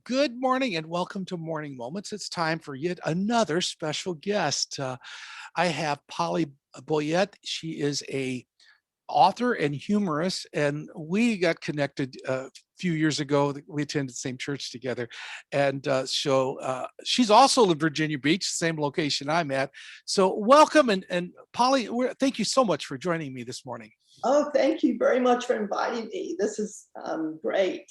Good morning and welcome to Morning Moments. It's time for yet another special guest. I have Polly Boyette. She is a author and humorist, and we got connected a few years ago. We attended the same church together, and she's also in Virginia Beach, same location I'm at. So welcome, and Polly, thank you so much for joining me this morning. Oh, thank you very much for inviting me. This is great.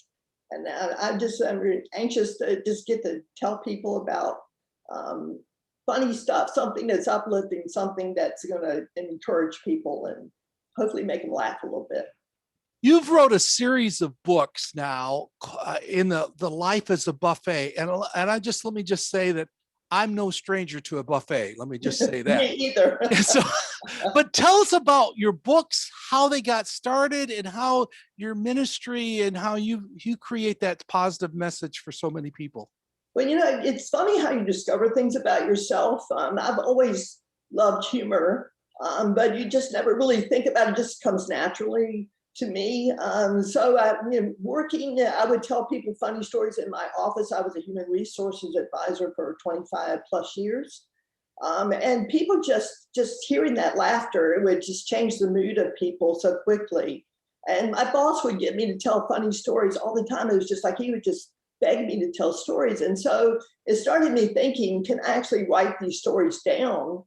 And I'm really anxious to just get to tell people about um, funny stuff, something that's uplifting, something that's going to encourage people and hopefully make them laugh a little bit. You've wrote a series of books now in the life as a buffet, and let me just say that I'm no stranger to a buffet. Let me just say Me that. either. So, but tell us about your books, how they got started, and how your ministry and how you create that positive message for so many people. Well, it's funny how you discover things about yourself. I've always loved humor, but you just never really think about it. It just comes naturally to me. Working, I would tell people funny stories in my office. I was a human resources advisor for 25 plus years. And people just hearing that laughter, it would just change the mood of people so quickly. And my boss would get me to tell funny stories all the time. It was just like he would just beg me to tell stories. And so it started me thinking, can I actually write these stories down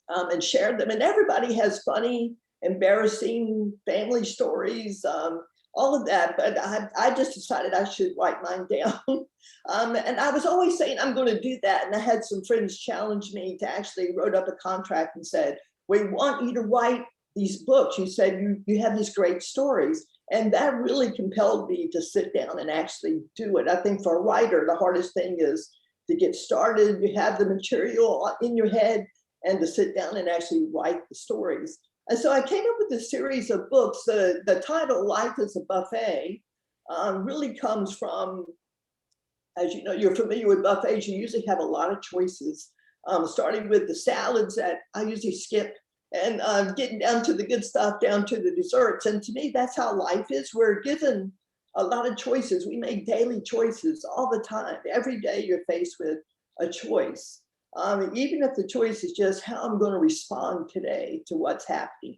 and share them? And everybody has funny, embarrassing family stories, all of that. But I just decided I should write mine down. And I was always saying, I'm going to do that. And I had some friends challenge me to actually wrote up a contract and said, we want you to write these books. You said you have these great stories. And that really compelled me to sit down and actually do it. I think for a writer, the hardest thing is to get started. You have the material in your head and to sit down and actually write the stories. And so I came up with a series of books. The title, Life is a Buffet, really comes from, as you know, you're familiar with buffets, you usually have a lot of choices, starting with the salads that I usually skip and getting down to the good stuff, down to the desserts. And to me, that's how life is. We're given a lot of choices. We make daily choices all the time. Every day you're faced with a choice. Even if the choice is just how I'm going to respond today to what's happening.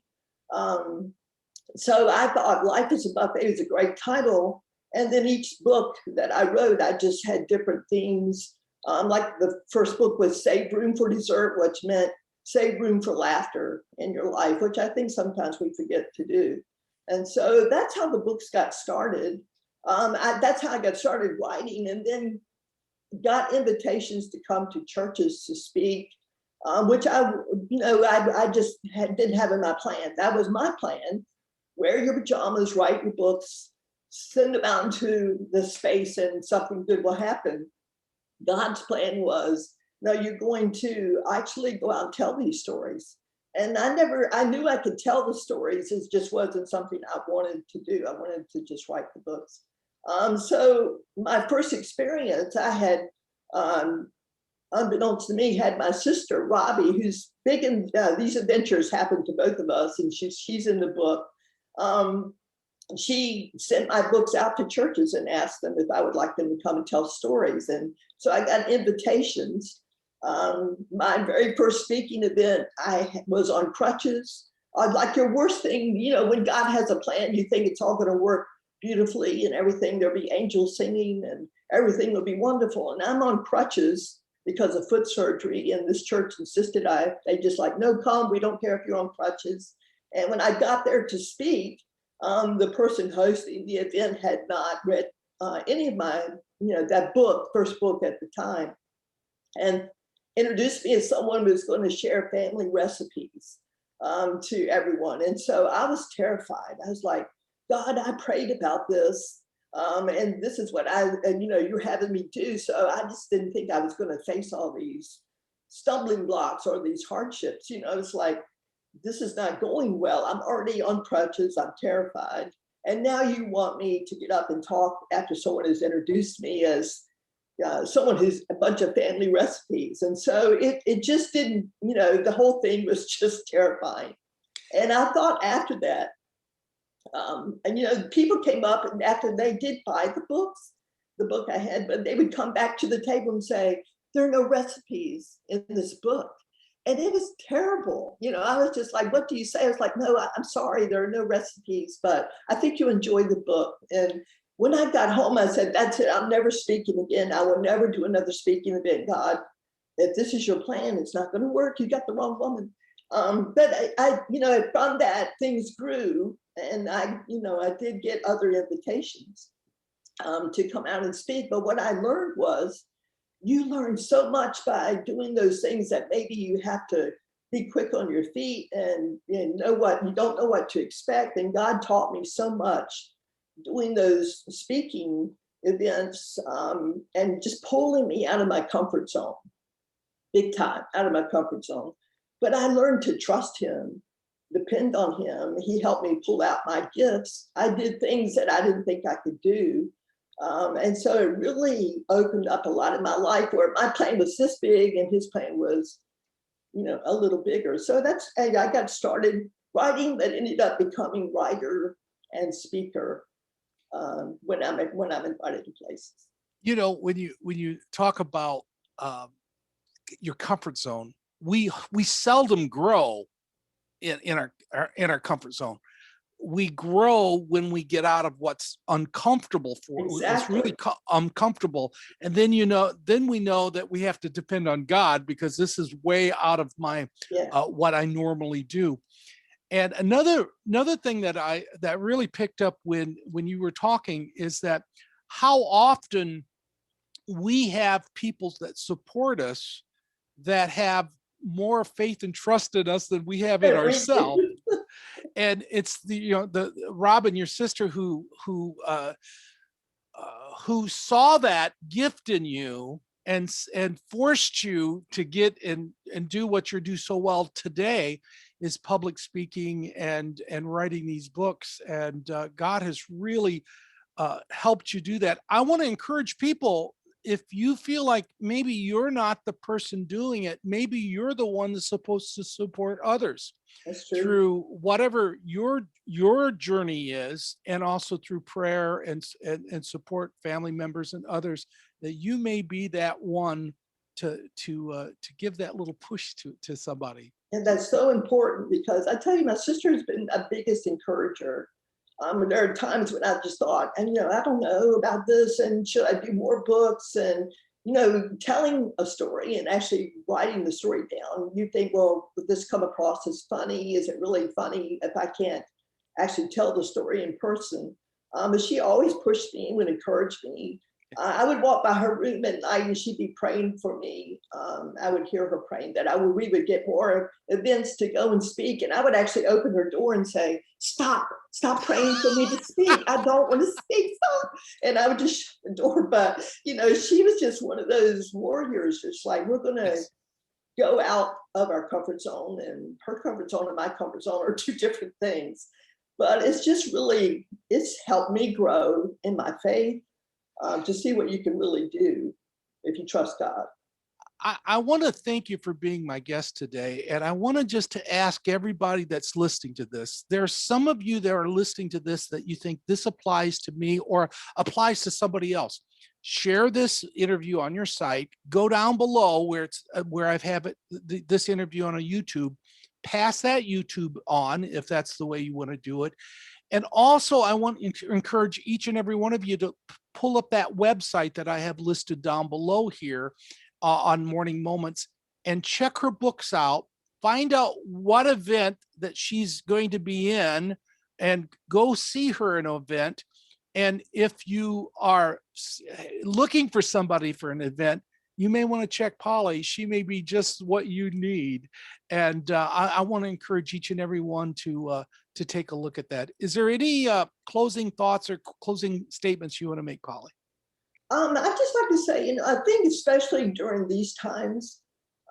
So I thought Life is a Buffet is a great title. And then each book that I wrote, I just had different themes. Like the first book was Save Room for Dessert, which meant save room for laughter in your life, which I think sometimes we forget to do. And so that's how the books got started. That's how I got started writing, and then got invitations to come to churches to speak, which I just didn't have in my plan. That was my plan. Wear your pajamas, write your books, send them out into the space, and something good will happen. God's plan was, no, you're going to actually go out and tell these stories. And I knew I could tell the stories. It just wasn't something I wanted to do. I wanted to just write the books. So my first experience, I had, unbeknownst to me, had my sister, Robbie, who's big in these adventures happened to both of us, and she's in the book. She sent my books out to churches and asked them if I would like them to come and tell stories. And so I got invitations. My very first speaking event, I was on crutches. Like your worst thing, when God has a plan, you think it's all going to work beautifully and everything. There'll be angels singing and everything will be wonderful. And I'm on crutches because of foot surgery. And this church insisted they just like, no, come, we don't care if you're on crutches. And when I got there to speak, the person hosting the event had not read any of my, that book, first book at the time, and introduced me as someone who was going to share family recipes to everyone. And so I was terrified. I was like, God, I prayed about this. And this is what you're having me do. So I just didn't think I was going to face all these stumbling blocks or these hardships. It's like, this is not going well. I'm already on crutches. I'm terrified. And now you want me to get up and talk after someone has introduced me as someone who's a bunch of family recipes. And so it just didn't, the whole thing was just terrifying. And I thought after that, people came up and after they did buy the books, the book I had, but they would come back to the table and say, there are no recipes in this book. And it was terrible. I was just like, what do you say? I was like, no, I'm sorry, there are no recipes, but I think you enjoyed the book. And when I got home, I said, that's it. I'm never speaking again. I will never do another speaking event. God, if this is your plan, it's not going to work. You got the wrong woman. But from that, things grew. And I did get other invitations to come out and speak. But what I learned was, you learn so much by doing those things that maybe you have to be quick on your feet and know what you don't know what to expect. And God taught me so much doing those speaking events and just pulling me out of my comfort zone, big time out of my comfort zone. But I learned to trust him, depend on him. He helped me pull out my gifts. I did things that I didn't think I could do. And so it really opened up a lot in my life, where my plan was this big and his plan was, a little bigger. So I got started writing, but ended up becoming writer and speaker when I'm invited to places. When you talk about your comfort zone, we seldom grow in our comfort zone. We grow when we get out of what's uncomfortable for what's really Exactly. uncomfortable, and then we know that we have to depend on God, because this is way out of my Yeah. what I normally do. And another thing that really picked up when you were talking is that how often we have people that support us that have more faith and trust in us than we have in We ourselves. do. And it's the Robin, your sister, who saw that gift in you and forced you to get and do what you do so well today, is public speaking and writing these books. And God has really helped you do that. I want to encourage people, if you feel like maybe you're not the person doing it, maybe you're the one that's supposed to support others That's true. through whatever your journey is, and also through prayer and support family members and others, that you may be that one to give that little push to somebody. And that's so important, because I tell you, my sister has been a biggest encourager. There are times when I've just thought, and I don't know about this, and should I do more books? And telling a story and actually writing the story down, you think, well, would this come across as funny? Is it really funny if I can't actually tell the story in person? But she always pushed me, would encourage me. I would walk by her room at night and she'd be praying for me. I would hear her praying that we would get more events to go and speak. And I would actually open her door and say, stop praying for me to speak. I don't want to speak, stop. And I would just shut the door. But, she was just one of those warriors, just like, we're going to Yes. go out of our comfort zone, and her comfort zone and my comfort zone are two different things. But it's helped me grow in my faith, to see what you can really do if you trust God. I want to thank you for being my guest today. And I want to just to ask everybody that's listening to this, there's some of you that are listening to this that you think this applies to me or applies to somebody else. Share this interview on your site. Go down below where I've have it, this interview on a YouTube. Pass that YouTube on if that's the way you want to do it. And also, I want to encourage each and every one of you to pull up that website that I have listed down below here on Morning Moments, and check her books out. Find out what event that she's going to be in, and go see her in an event. And if you are looking for somebody for an event, you may want to check Polly. She may be just what you need. And I want to encourage each and every one to take a look at that. Is there any closing thoughts or closing statements you want to make, Polly? I'd just like to say, I think especially during these times,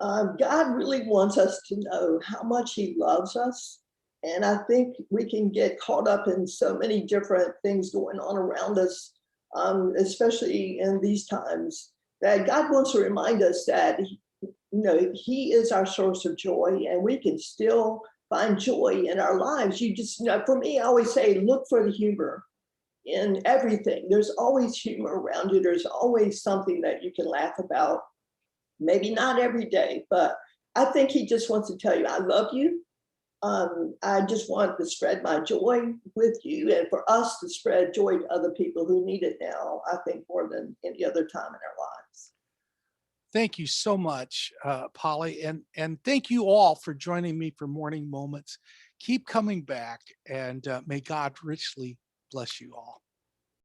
God really wants us to know how much He loves us. And I think we can get caught up in so many different things going on around us, especially in these times, that God wants to remind us that He is our source of joy, and we can still find joy in our lives. You just, for me, I always say, look for the humor in everything. There's always humor around you. There's always something that you can laugh about. Maybe not every day, but I think he just wants to tell you, I love you. I just want to spread my joy with you and for us to spread joy to other people who need it now, I think more than any other time in our lives. Thank you so much, Polly, and thank you all for joining me for Morning Moments. Keep coming back, and may God richly bless you all.